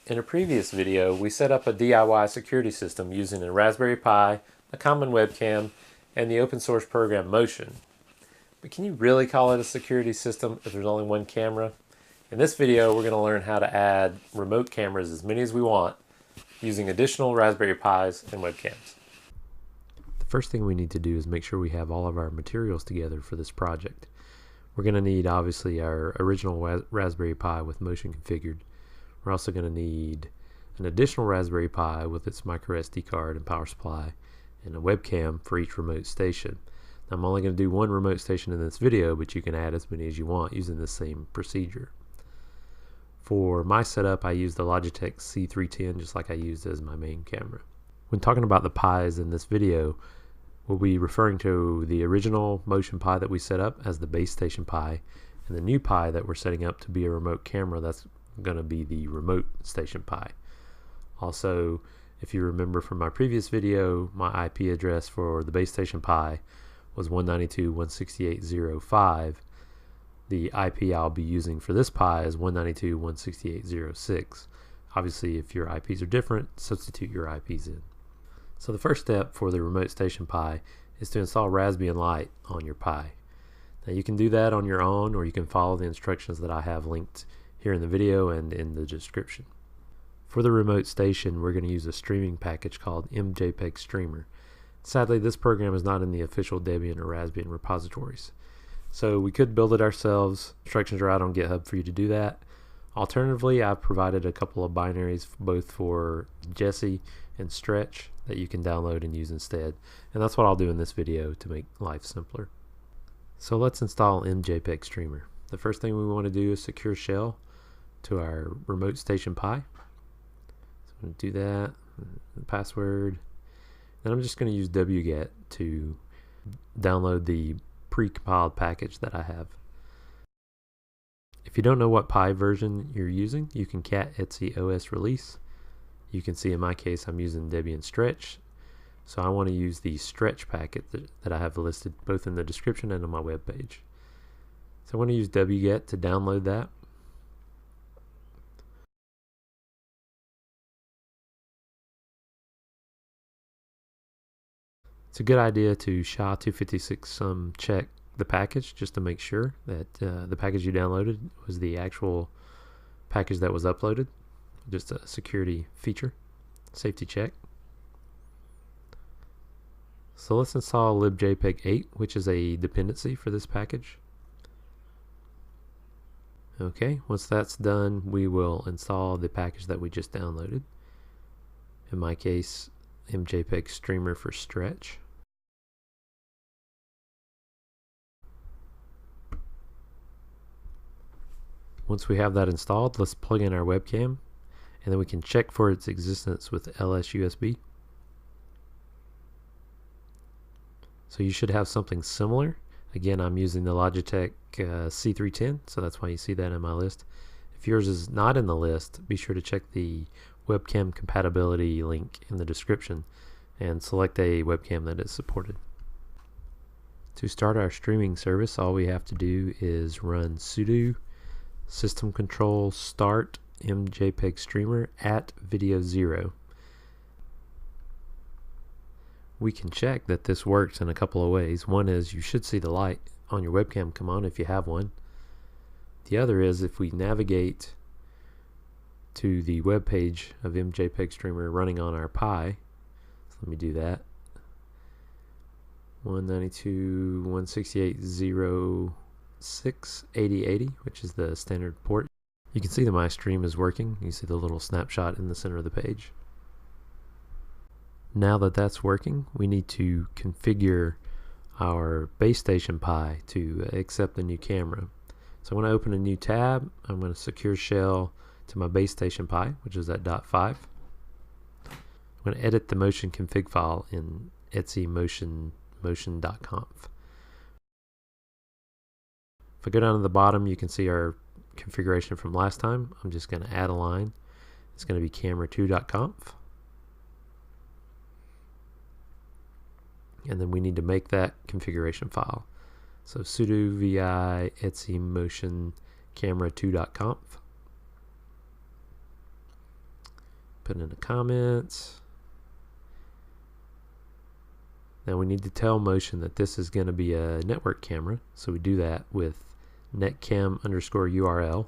In a previous video, we set up a DIY security system using a Raspberry Pi, a common webcam, and the open source program Motion. But can you really call it a security system if there's only one camera? In this video, we're going to learn how to add remote cameras, as many as we want, using additional Raspberry Pis and webcams. The first thing we need to do is make sure we have all of our materials together for this project. We're going to need, obviously, our original Raspberry Pi with Motion configured. We're also going to need an additional Raspberry Pi with its micro SD card and power supply, and a webcam for each remote station. Now, I'm only going to do one remote station in this video, but you can add as many as you want using the same procedure. For my setup, I used the Logitech C310 just like I used as my main camera. When talking about the Pis in this video, we'll be referring to the original Motion Pi that we set up as the base station Pi, and the new Pi that we're setting up to be a remote camera that's going to be the remote station Pi. Also, if you remember from my previous video, my IP address for the base station Pi was 192.168.0.5. The IP I'll be using for this Pi is 192.168.0.6. Obviously, if your IPs are different, substitute your IPs in. So the first step for the remote station Pi is to install Raspbian Lite on your Pi. Now you can do that on your own, or you can follow the instructions that I have linked here in the video and in the description. For the remote station, we're going to use a streaming package called mjpg streamer. Sadly, this program is not in the official Debian or Raspbian repositories, so we could build it ourselves. Instructions are out on GitHub for you to do that. Alternatively, I've provided a couple of binaries both for Jesse and Stretch that you can download and use instead, and that's what I'll do in this video to make life simpler. So let's install mjpg streamer. The first thing we want to do is secure shell to our remote station Pi. So I'm going to do that, the password. Then I'm just going to use wget to download the pre-compiled package that I have. If you don't know what Pi version you're using, you can cat etc os release. You can see in my case I'm using Debian Stretch, so I want to use the Stretch packet that I have listed both in the description and on my web page. So I want to use wget to download that. It's a good idea to SHA-256 check the package just to make sure that the package you downloaded was the actual package that was uploaded. Just a security feature, safety check. So let's install libjpeg8, which is a dependency for this package. Okay, once that's done, we will install the package that we just downloaded. In my case, mjpg streamer for Stretch. Once we have that installed, let's plug in our webcam, and then we can check for its existence with LSUSB. So you should have something similar. Again, I'm using the Logitech C310, so that's why you see that in my list. If yours is not in the list, be sure to check the webcam compatibility link in the description and select a webcam that is supported. To start our streaming service, all we have to do is run sudo system control start mjpg streamer at video 0. We can check that this works in a couple of ways. One is you should see the light on your webcam come on if you have one. The other is if we navigate to the web page of mjpg streamer running on our Pi. So let me do that. 192.168.0.6.80.80, which is the standard port. You can see that my stream is working. You see the little snapshot in the center of the page. Now that that's working, we need to configure our base station Pi to accept the new camera. So I'm going to open a new tab. I'm going to secure shell to my base station Pi, which is at .5. I'm going to edit the motion config file in etc motion.conf. If I go down to the bottom, you can see our configuration from last time. I'm just going to add a line. It's going to be camera2.conf. And then we need to make that configuration file. So sudo vi etc motion camera2.conf. Put in the comments. Now we need to tell Motion that this is going to be a network camera, so we do that with netcam_URL,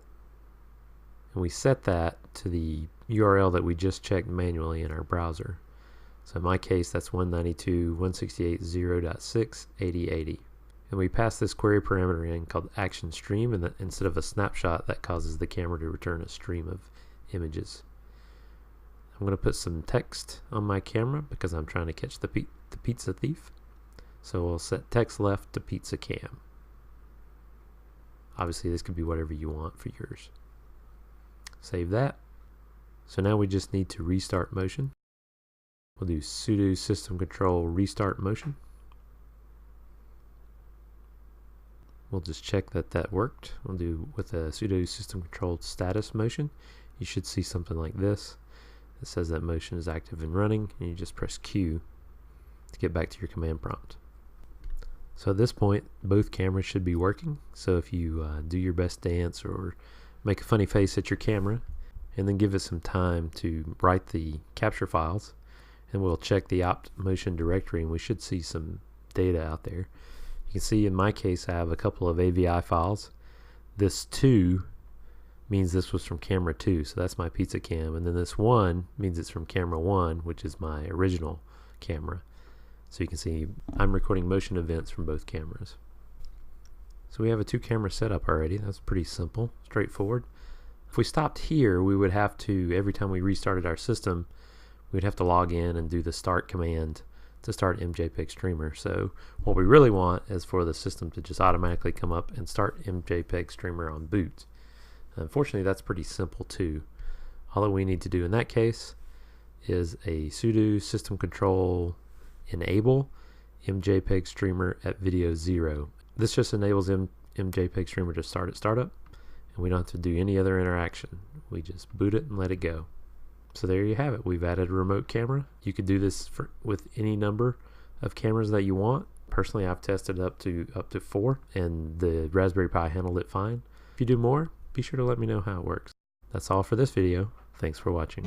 and we set that to the URL that we just checked manually in our browser. So in my case, that's 192.168.0.6.80.80. And we pass this query parameter in called action stream, and instead of a snapshot, that causes the camera to return a stream of images. I'm going to put some text on my camera because I'm trying to catch the pizza thief. So we'll set text left to pizza cam. Obviously this could be whatever you want for yours. Save that. So now we just need to restart Motion. We'll do sudo system control restart Motion. We'll just check that that worked. We'll do with a sudo system control status Motion. You should see something like this. It says that Motion is active and running, and you just press Q to get back to your command prompt. So at this point, both cameras should be working. So if you do your best dance or make a funny face at your camera, and then give it some time to write the capture files, and we'll check the opt motion directory, and we should see some data out there. You can see in my case I have a couple of AVI files. This 2 means this was from camera 2, so that's my pizza cam, and then this 1 means it's from camera 1, which is my original camera. So you can see I'm recording motion events from both cameras. So we have a 2-camera setup already. That's pretty simple, straightforward. If we stopped here, we would have to, every time we restarted our system, we'd have to log in and do the start command to start mjpg streamer. So what we really want is for the system to just automatically come up and start mjpg streamer on boot. Unfortunately, that's pretty simple too. All that we need to do in that case is a sudo system control enable mjpg streamer at video 0. This just enables mjpg streamer to start at startup, and we don't have to do any other interaction. We just boot it and let it go. So there you have it. We've added a remote camera. You could do this with any number of cameras that you want. Personally, I've tested up to 4, and the Raspberry Pi handled it fine. If you do more, be sure to let me know how it works. That's all for this video. Thanks for watching.